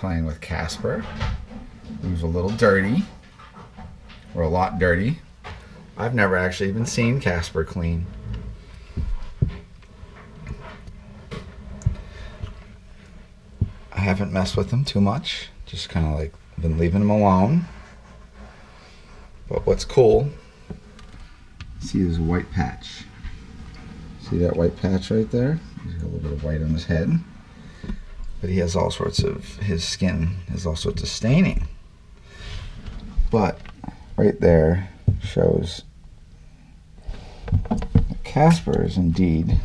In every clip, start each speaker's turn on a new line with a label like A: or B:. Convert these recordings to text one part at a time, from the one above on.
A: playing with Casper, who's a little dirty, or a lot dirty. I've never actually even seen Casper clean. I haven't messed with him too much, just kind of like been leaving him alone. But what's cool, see this white patch. See that white patch right there? He's got a little bit of white on his head. But he has all sorts of, his skin has all sorts of staining. But right there shows that Casper is indeed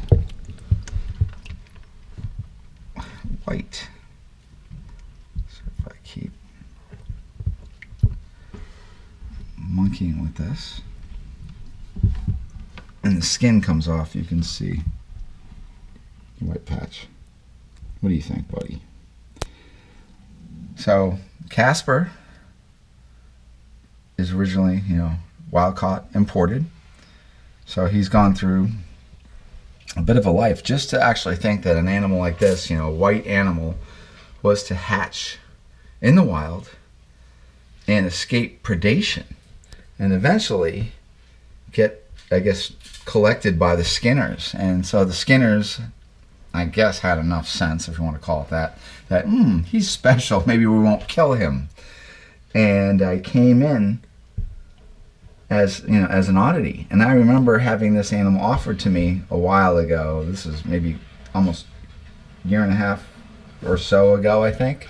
A: white. So if I keep monkeying with this, and the skin comes off, you can see the white patch. What do you think, buddy? So Casper is originally, wild caught, imported. So he's gone through a bit of a life just to actually think that an animal like this, a white animal, was to hatch in the wild and escape predation and eventually get, I guess, collected by the skinners. And so the skinners, I guess, had enough sense, if you want to call it that he's special, maybe we won't kill him. And I came in as an oddity. And I remember having this animal offered to me a while ago. This is maybe almost a year and a half or so ago, I think.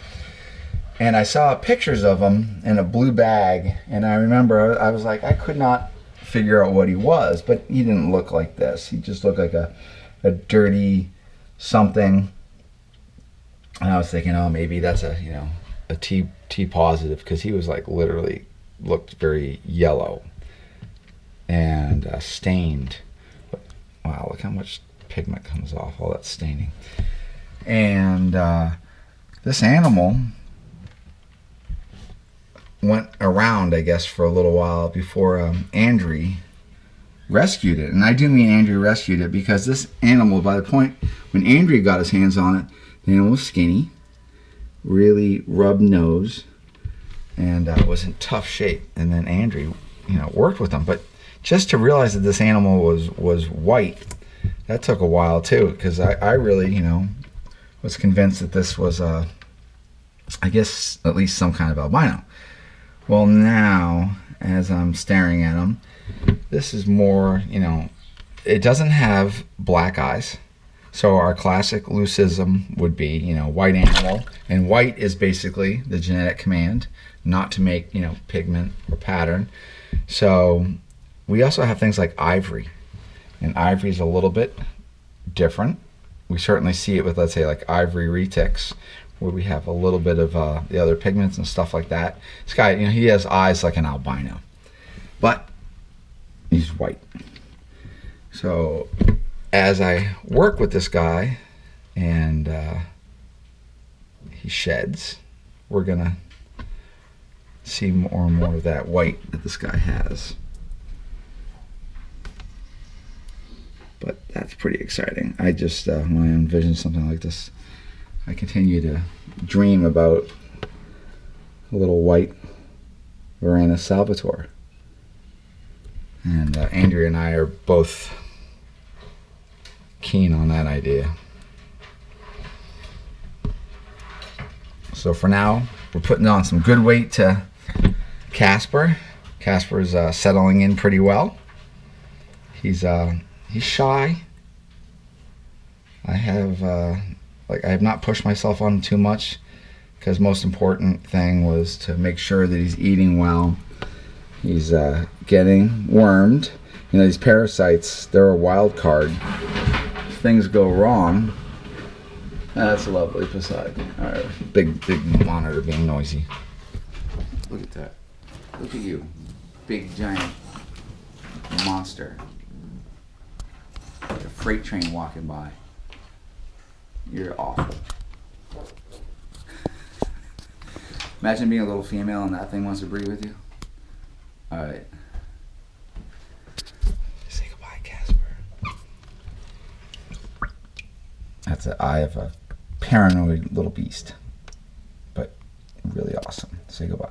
A: And I saw pictures of him in a blue bag, and I remember I was like, I could not figure out what he was, but he didn't look like this. He just looked like a dirty something. And I was thinking, oh, maybe that's a T positive, because he was like literally looked very yellow and stained. But, wow, look how much pigment comes off, all that staining. And this animal went around, I guess, for a little while before Andrew rescued it. And I do mean Andrew rescued it, because this animal, by the point when Andrew got his hands on it, the animal was skinny, really rubbed nose, and was in tough shape. And then Andrew, worked with him. But just to realize that this animal was white, that took a while too, because I really, was convinced that this was, I guess, at least some kind of albino. Well, now, as I'm staring at him, this is more, it doesn't have black eyes. So our classic leucism would be, white animal. And white is basically the genetic command not to make, pigment or pattern. So we also have things like ivory. And ivory is a little bit different. We certainly see it with, let's say, like ivory retics, where we have a little bit of the other pigments and stuff like that. This guy, he has eyes like an albino, but he's white. So as I work with this guy and he sheds, we're gonna see more and more of that white that this guy has. But that's pretty exciting. I just, when I envision something like this, I continue to dream about a little white Varanus Salvatore. And Andrew and I are both keen on that idea. So for now, we're putting on some good weight to Casper. Casper's settling in pretty well. He's shy. I have not pushed myself on him too much, because most important thing was to make sure that he's eating well. He's getting wormed. These parasites, they're a wild card. If things go wrong, that's a lovely Poseidon. All right, big monitor being noisy. Look at that. Look at you, big giant monster. Like a freight train walking by. You're awful. Imagine being a little female and that thing wants to breed with you. Alright. Say goodbye, Casper. That's the eye of a paranoid little beast. But say goodbye.